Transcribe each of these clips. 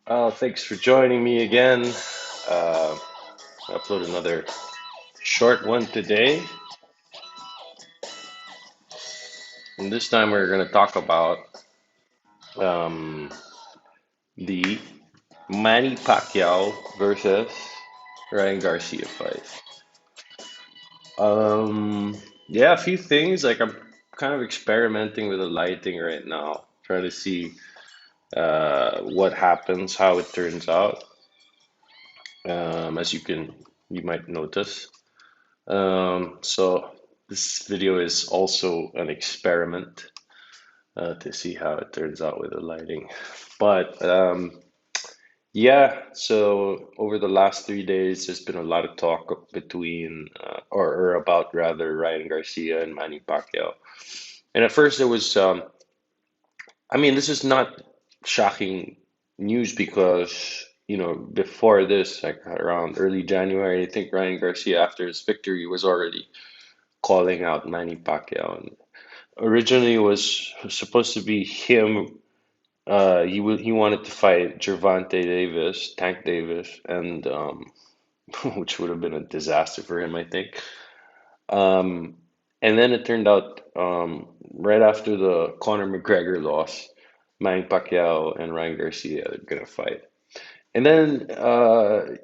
Thanks for joining me again. Uh, I upload another short one today, and this time we're going to talk about um, the Manny Pacquiao versus Ryan Garcia fight. Um, yeah, a few things. Like I'm kind of experimenting with the lighting right now, trying to see what happens, how it turns out. As you might notice. So this video is also an experiment to see how it turns out with the lighting. But yeah, so over the last 3 days, there's been a lot of talk between, or about rather, Ryan Garcia and Manny Pacquiao. And at first, there was, I mean, this is not shocking news because, before this, like around early January, I think Ryan Garcia, after his victory, was already calling out Manny Pacquiao. And originally, it was supposed to be him. He wanted to fight Gervonta Davis, Tank Davis, and which would have been a disaster for him, I think. Um, and then it turned out right after the Conor McGregor loss, Manny Pacquiao and Ryan Garcia are gonna fight. And then,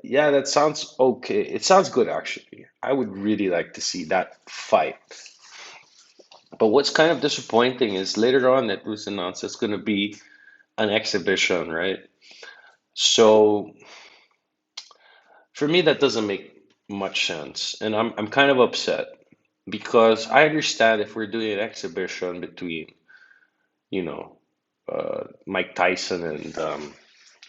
yeah, that sounds okay. It sounds good, actually. I would really like to see that fight. But what's kind of disappointing is later on it was announced it's going to be an exhibition, right? So for me, that doesn't make much sense, and I'm kind of upset because I understand if we're doing an exhibition between, you know, Mike Tyson and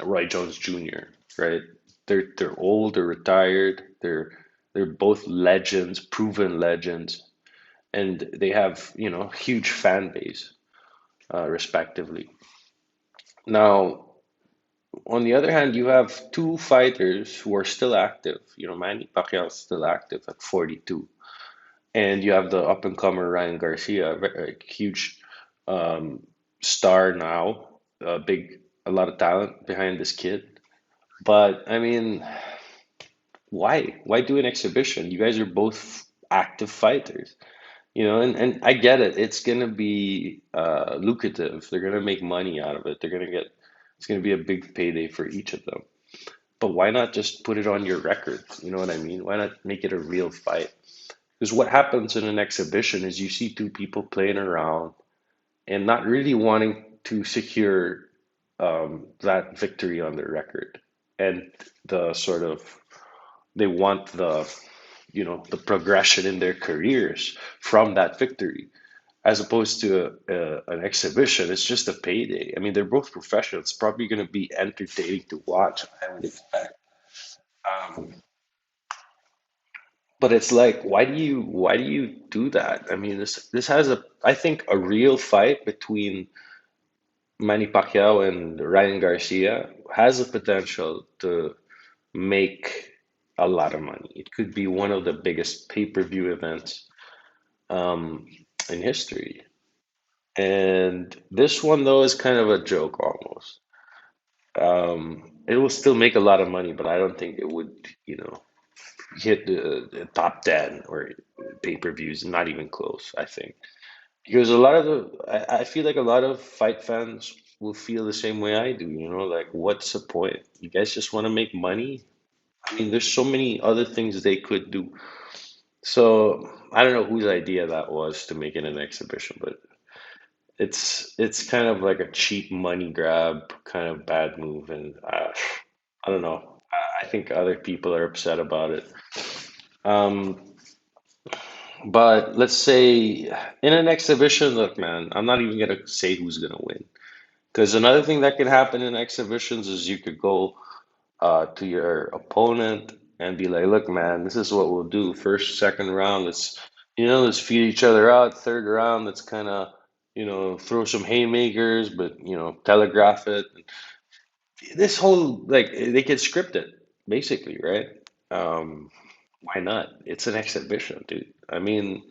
Roy Jones Jr., right? They're old, they're retired, they're both legends, proven legends, and they have, huge fan base, respectively. Now, on the other hand, you have two fighters who are still active. Manny Pacquiao is still active at 42, and you have the up and comer Ryan Garcia, a huge um, star now, a lot of talent behind this kid. But I mean, why? Why do an exhibition? You guys are both active fighters, and I get it. It's gonna be lucrative. They're gonna make money out of it. It's gonna be a big payday for each of them. But why not just put it on your record? You know what I mean? Why not make it a real fight? Because what happens in an exhibition is you see two people playing around and not really wanting to secure that victory on their record. And the sort of, they want the progression in their careers from that victory, as opposed to an exhibition. It's just a payday. I mean, they're both professionals. It's probably going to be entertaining to watch, I would expect. Um, But it's like, why do you do that? I mean, this has I think a real fight between Manny Pacquiao and Ryan Garcia has the potential to make a lot of money. It could be one of the biggest pay-per-view events um, in history. And this one though is kind of a joke almost. It will still make a lot of money, but I don't think it would, hit the top 10 or pay-per-views, not even close, I think. Because I feel like a lot of fight fans will feel the same way I do, like what's the point? You guys just want to make money? I mean, there's so many other things they could do. So I don't know whose idea that was to make it an exhibition, but it's kind of like a cheap money grab, kind of bad move, and I don't know. I think other people are upset about it. Um, But let's say in an exhibition, look, man, I'm not even gonna say who's gonna win. Because another thing that can happen in exhibitions is you could go to your opponent and be like, look, man, this is what we'll do. First, second round, let's feed each other out. Third round, let's kind of, throw some haymakers, but, telegraph it. This whole, like, they can script it, basically, right? Um, why not? It's an exhibition, dude. I mean,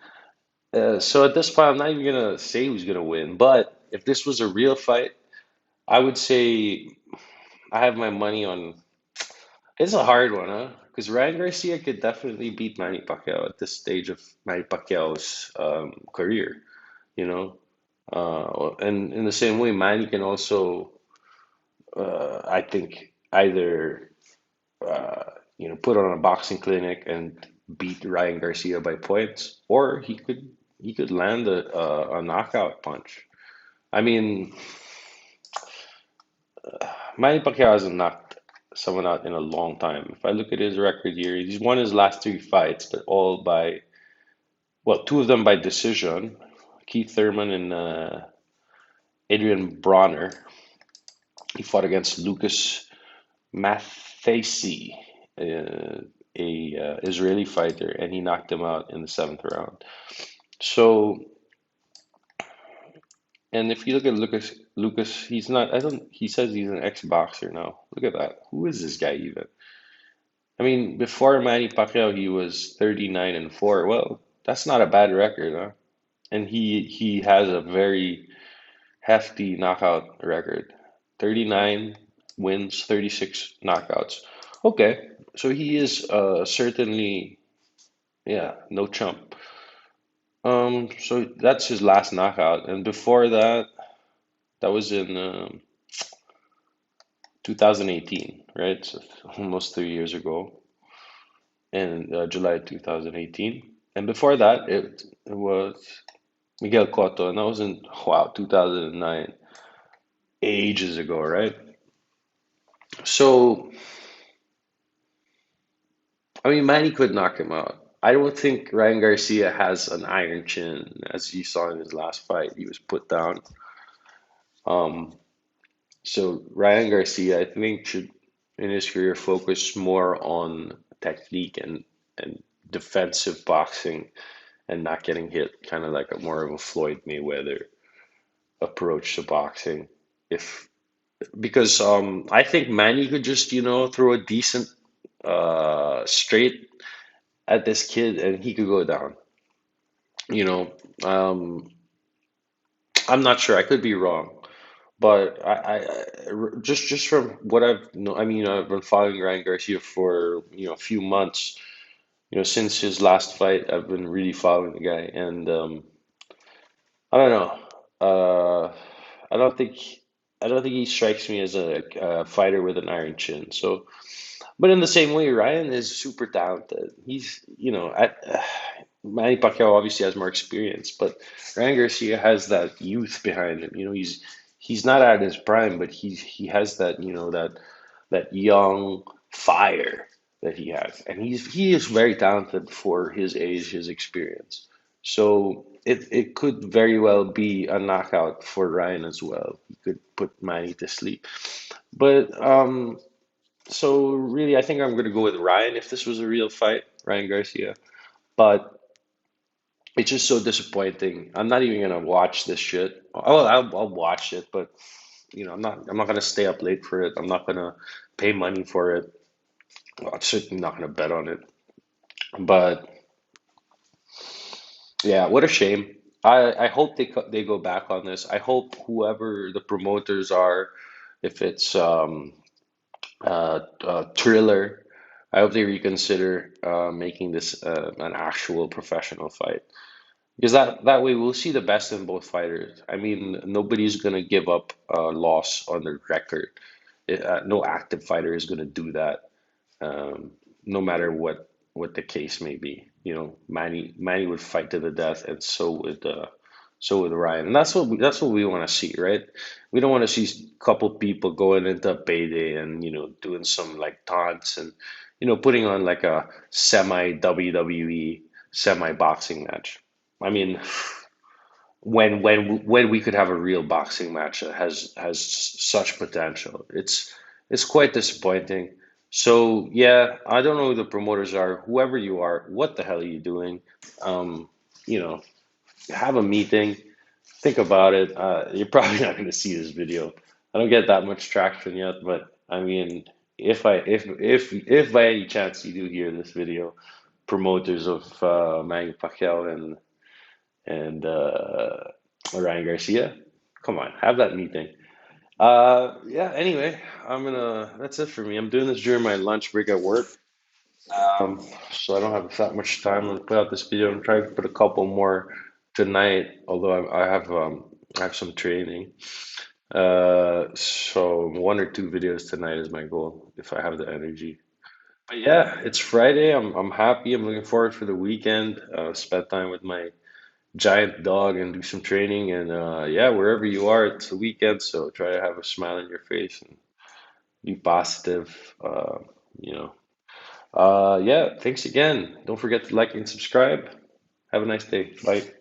so at this point, I'm not even gonna say who's gonna win. But if this was a real fight, I would say I have my money on. It's a hard one, huh? Because Ryan Garcia could definitely beat Manny Pacquiao at this stage of Manny Pacquiao's career, you know. And in the same way, Manny can also, I think, either put on a boxing clinic and beat Ryan Garcia by points, or he could land a knockout punch. I mean, Manny Pacquiao hasn't knocked someone out in a long time. If I look at his record here, he's won his last three fights, but all by, well, two of them by decision. Keith Thurman and Adrian Bronner. He fought against Lucas Mathesi, a Israeli fighter, and he knocked him out in the seventh round. So, and if you look at Lucas, he's not. I don't. He says he's an ex-boxer now. Look at that. Who is this guy even? I mean, before Manny Pacquiao, he was 39-4. Well, that's not a bad record, huh? And he has a very hefty knockout record. 39 wins, 36 knockouts. Okay, so he is certainly, yeah, no chump. So that's his last knockout, and before that, that was in 2018, right? So almost 3 years ago, in July 2018. And before that, it was Miguel Cotto, and that was in, wow, 2009, ages ago, right? So, I mean, Manny could knock him out. I don't think Ryan Garcia has an iron chin, as you saw in his last fight. He was put down. Um, so Ryan Garcia, I think, should in his career focus more on technique and defensive boxing and not getting hit, kind of like a more of a Floyd Mayweather approach to boxing. If because I think Manny could just, throw a decent straight at this kid and he could go down. You know, um, I'm not sure. I could be wrong, but just from what I've know, I mean, I've been following Ryan Garcia for a few months. Since his last fight, I've been really following the guy, and I don't know. I don't think he strikes me as a fighter with an iron chin. So, but in the same way, Ryan is super talented. He's, Manny Pacquiao obviously has more experience, but Ryan Garcia has that youth behind him. He's not at his prime, but he has that, that young fire that he has, and he is very talented for his age, his experience. So it could very well be a knockout for Ryan as well. He could put Manny to sleep. But so really, I think I'm going to go with Ryan if this was a real fight, Ryan Garcia. But it's just so disappointing. I'm not even going to watch this shit. Oh, I'll watch it, but I'm not going to stay up late for it. I'm not going to pay money for it. Well, I'm certainly not going to bet on it. But yeah, what a shame. I hope they go back on this. I hope whoever the promoters are, if it's Thriller, I hope they reconsider making this an actual professional fight. Because that way we'll see the best in both fighters. I mean, nobody's gonna give up a loss on their record. No active fighter is gonna do that, no matter what the case may be. Manny would fight to the death, and so would Ryan, and that's what we want to see, right? We don't want to see a couple people going into payday and doing some like taunts and putting on like a semi WWE semi boxing match. I mean, when we could have a real boxing match that has such potential. It's quite disappointing. So yeah, I don't know who the promoters are. Whoever you are, what the hell are you doing? Um, you know, have a meeting, think about it. You're probably not going to see this video. I don't get that much traction yet, but I mean, if by any chance you do hear this video, promoters of Manny Pacquiao and Ryan Garcia. Come on, have that meeting. Yeah, anyway, that's it for me. I'm doing this during my lunch break at work. So I don't have that much time. I'm gonna put out this video. I'm trying to put a couple more tonight, although I have some training. So one or two videos tonight is my goal if I have the energy. But yeah, it's Friday. I'm happy. I'm looking forward for the weekend. Spend time with my giant dog and do some training. And yeah, wherever you are, it's the weekend, so try to have a smile on your face and be positive. You know. Yeah, thanks again. Don't forget to like and subscribe. Have a nice day. Bye.